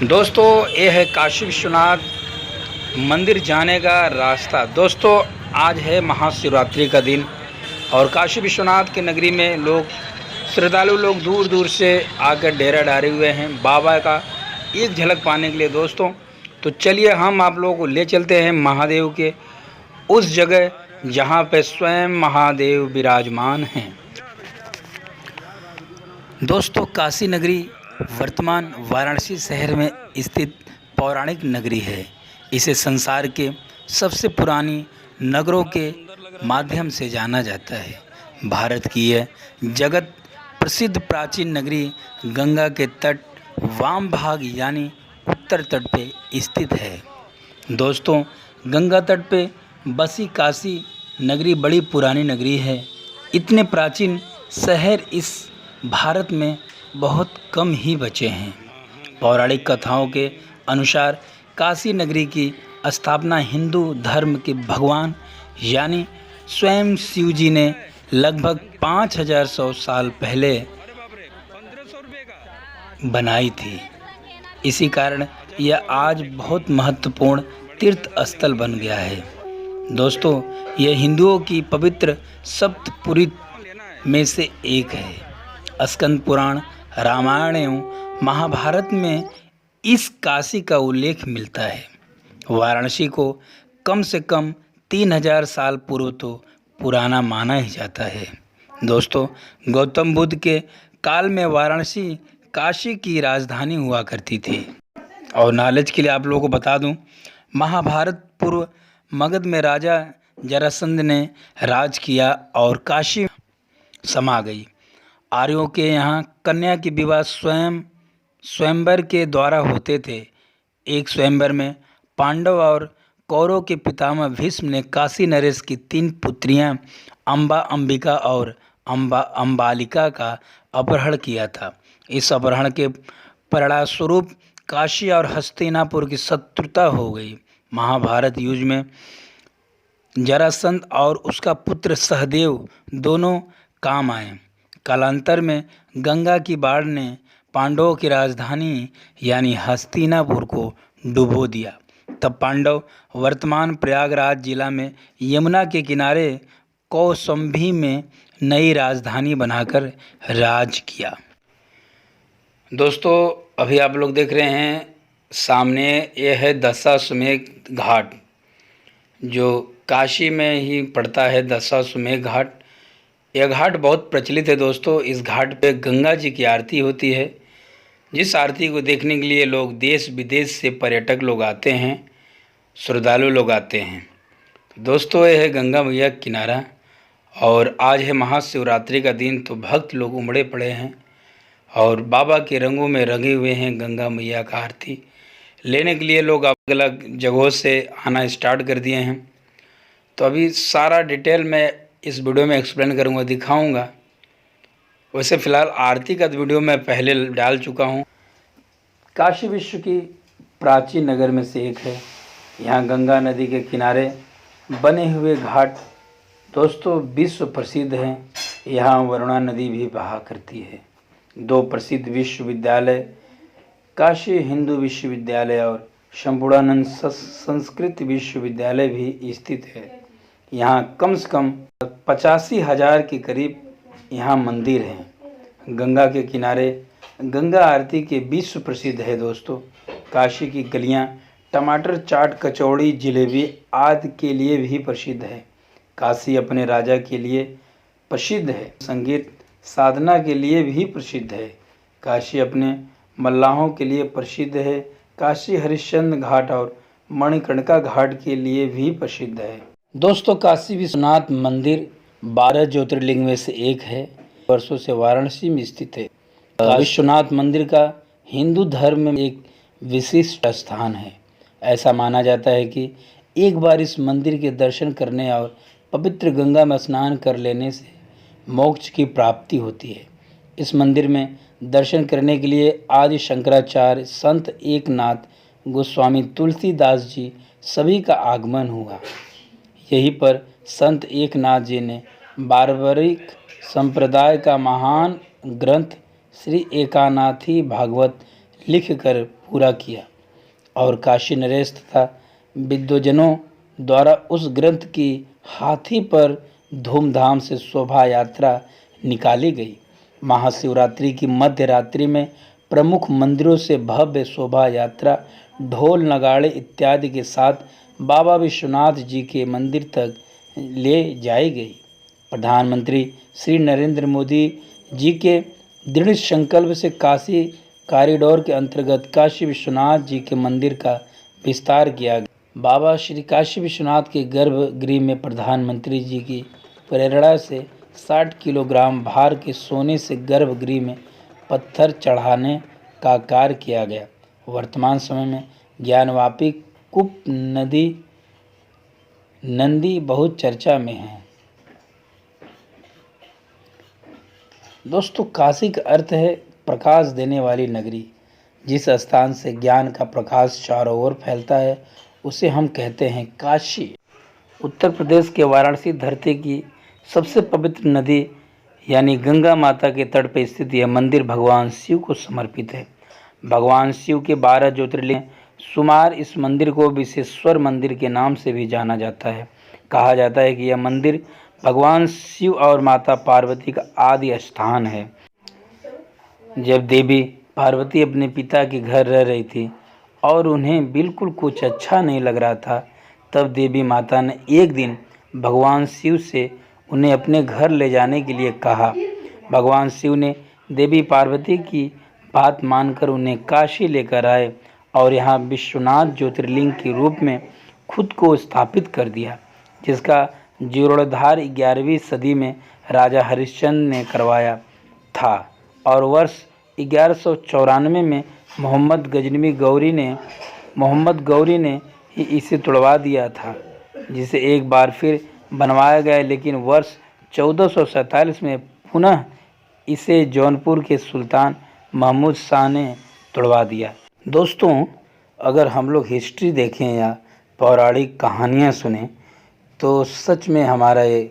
दोस्तों ये है काशी विश्वनाथ मंदिर जाने का रास्ता। दोस्तों आज है महाशिवरात्रि का दिन और काशी विश्वनाथ के नगरी में श्रद्धालु लोग दूर दूर से आकर डेरा डाले हुए हैं बाबा का एक झलक पाने के लिए। दोस्तों तो चलिए हम आप लोगों को ले चलते हैं महादेव के उस जगह जहां पे स्वयं महादेव विराजमान हैं। दोस्तों काशी नगरी वर्तमान वाराणसी शहर में स्थित पौराणिक नगरी है। इसे संसार के सबसे पुरानी नगरों के माध्यम से जाना जाता है। भारत की यह जगत प्रसिद्ध प्राचीन नगरी गंगा के तट वाम भाग यानी उत्तर तट पे स्थित है। दोस्तों गंगा तट पे बसी काशी नगरी बड़ी पुरानी नगरी है। इतने प्राचीन शहर इस भारत में बहुत कम ही बचे हैं। पौराणिक कथाओं के अनुसार काशी नगरी की स्थापना हिंदू धर्म के भगवान यानी स्वयं शिव जी ने लगभग 5100 साल पहले बनाई थी। इसी कारण यह आज बहुत महत्वपूर्ण तीर्थ स्थल बन गया है। दोस्तों यह हिंदुओं की पवित्र सप्तपुरी में से एक है। स्कंद पुराण, रामायण एवं महाभारत में इस काशी का उल्लेख मिलता है। वाराणसी को कम से कम 3000 साल पूर्व तो पुराना माना ही जाता है। दोस्तों गौतम बुद्ध के काल में वाराणसी काशी की राजधानी हुआ करती थी। और नॉलेज के लिए आप लोगों को बता दूं, महाभारत पूर्व मगध में राजा जरासंध ने राज किया और काशी समा गई। आर्यों के यहाँ कन्या के विवाह स्वयंवर के द्वारा होते थे। एक स्वयंवर में पांडव और कौरव के पितामह भीष्म ने काशी नरेश की 3 पुत्रियां अंबा, अंबिका और अंबालिका का अपहरण किया था। इस अपहरण के परिणामस्वरूप काशी और हस्तिनापुर की शत्रुता हो गई। महाभारत युग में जरासंध और उसका पुत्र सहदेव दोनों काम आए। कालांतर में गंगा की बाढ़ ने पांडवों की राजधानी यानी हस्तिनापुर को डुबो दिया। तब पांडव वर्तमान प्रयागराज जिला में यमुना के किनारे कौशांबी में नई राजधानी बनाकर राज किया। दोस्तों अभी आप लोग देख रहे हैं सामने यह है दशाश्वमेध घाट, जो काशी में ही पड़ता है। दशाश्वमेध घाट, यह घाट बहुत प्रचलित है। दोस्तों इस घाट पे गंगा जी की आरती होती है, जिस आरती को देखने के लिए लोग देश विदेश से पर्यटक लोग आते हैं, श्रद्धालु लोग आते हैं। तो दोस्तों यह है गंगा मैया किनारा और आज है महाशिवरात्रि का दिन, तो भक्त लोग उमड़े पड़े हैं और बाबा के रंगों में रंगे हुए हैं। गंगा मैया का आरती लेने के लिए लोग अलग अलग जगहों से आना स्टार्ट कर दिए हैं। तो अभी सारा डिटेल मैं इस वीडियो में एक्सप्लेन करूंगा, दिखाऊंगा। वैसे फ़िलहाल आरती का वीडियो मैं पहले डाल चुका हूं। काशी विश्व की प्राचीन नगर में से एक है। यहाँ गंगा नदी के किनारे बने हुए घाट दोस्तों विश्व प्रसिद्ध हैं। यहाँ वरुणा नदी भी बहा करती है। 2 प्रसिद्ध विश्वविद्यालय काशी हिंदू विश्वविद्यालय और संपूर्णानंद संस्कृत विश्वविद्यालय भी स्थित है। यहाँ कम से कम 85,000 के करीब यहाँ मंदिर हैं। गंगा के किनारे गंगा आरती के विश्व प्रसिद्ध है। दोस्तों काशी की गलियाँ टमाटर चाट, कचौड़ी, जलेबी आदि के लिए भी प्रसिद्ध है। काशी अपने राजा के लिए प्रसिद्ध है। संगीत साधना के लिए भी प्रसिद्ध है। काशी अपने मल्लाहों के लिए प्रसिद्ध है। काशी हरिश्चंद्र घाट और मणिकर्णिका घाट के लिए भी प्रसिद्ध है। दोस्तों काशी विश्वनाथ मंदिर 12 ज्योतिर्लिंग में से एक है। वर्षों से वाराणसी में स्थित है। विश्वनाथ मंदिर का हिंदू धर्म में एक विशिष्ट स्थान है। ऐसा माना जाता है कि एक बार इस मंदिर के दर्शन करने और पवित्र गंगा में स्नान कर लेने से मोक्ष की प्राप्ति होती है। इस मंदिर में दर्शन करने के लिए आदि शंकराचार्य, संत एकनाथ गोस्वामी, तुलसीदास जी सभी का आगमन हुआ। यहीं पर संत एकनाथ जी ने बारबरिक संप्रदाय का महान ग्रंथ श्री एकानाथी भागवत लिख कर पूरा किया और काशी नरेश तथा विद्वजनों द्वारा उस ग्रंथ की हाथी पर धूमधाम से शोभा यात्रा निकाली गई। महाशिवरात्रि की मध्य रात्रि में प्रमुख मंदिरों से भव्य शोभा यात्रा ढोल नगाड़े इत्यादि के साथ बाबा विश्वनाथ जी के मंदिर तक ले जाई गई। प्रधानमंत्री श्री नरेंद्र मोदी जी के दृढ़ संकल्प से काशी कॉरिडोर के अंतर्गत काशी विश्वनाथ जी के मंदिर का विस्तार किया गया। बाबा श्री काशी विश्वनाथ के गर्भगृह में प्रधानमंत्री जी की प्रेरणा से 60 किलोग्राम भार के सोने से गर्भगृह में पत्थर चढ़ाने का कार्य किया गया। वर्तमान समय में ज्ञानवापी कूप नंदी बहुत चर्चा में है। दोस्तों, काशी का अर्थ है प्रकाश देने वाली नगरी। जिस स्थान से ज्ञान का प्रकाश चारों ओर फैलता है उसे हम कहते हैं काशी। उत्तर प्रदेश के वाराणसी धरती की सबसे पवित्र नदी यानी गंगा माता के तट पर स्थित यह मंदिर भगवान शिव को समर्पित है। भगवान शिव के 12 ज्योतिर्लिंग शुमार इस मंदिर को विश्वेश्वर मंदिर के नाम से भी जाना जाता है। कहा जाता है कि यह मंदिर भगवान शिव और माता पार्वती का आदि स्थान है। जब देवी पार्वती अपने पिता के घर रह रही थी और उन्हें बिल्कुल कुछ अच्छा नहीं लग रहा था, तब देवी माता ने एक दिन भगवान शिव से उन्हें अपने घर ले जाने के लिए कहा। भगवान शिव ने देवी पार्वती की बात मानकर उन्हें काशी लेकर आए और यहाँ विश्वनाथ ज्योतिर्लिंग के रूप में खुद को स्थापित कर दिया, जिसका जीर्णोद्धार 11वीं सदी में राजा हरिश्चंद्र ने करवाया था और वर्ष 1194 में मोहम्मद गौरी ने ही इसे तुड़वा दिया था, जिसे एक बार फिर बनवाया गया, लेकिन वर्ष 1447 में पुनः इसे जौनपुर के सुल्तान महमूद शाह ने तुड़वा दिया। दोस्तों, अगर हम लोग हिस्ट्री देखें या पौराणिक कहानियाँ सुने तो सच में हमारा ये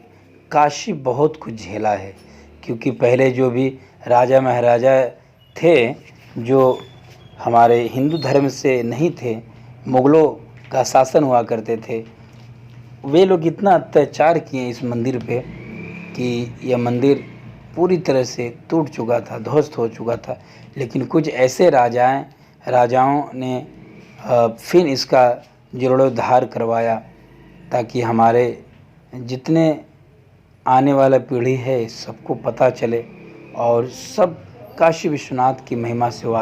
काशी बहुत कुछ झेला है, क्योंकि पहले जो भी राजा महाराजा थे जो हमारे हिंदू धर्म से नहीं थे, मुग़लों का शासन हुआ करते थे, वे लोग इतना अत्याचार किए इस मंदिर पे कि यह मंदिर पूरी तरह से टूट चुका था, ध्वस्त हो चुका था। लेकिन कुछ ऐसे राजाओं ने फिर इसका जीर्णोद्धार करवाया ताकि हमारे जितने आने वाला पीढ़ी है सबको पता चले और सब काशी विश्वनाथ की महिमा से वाकिफ़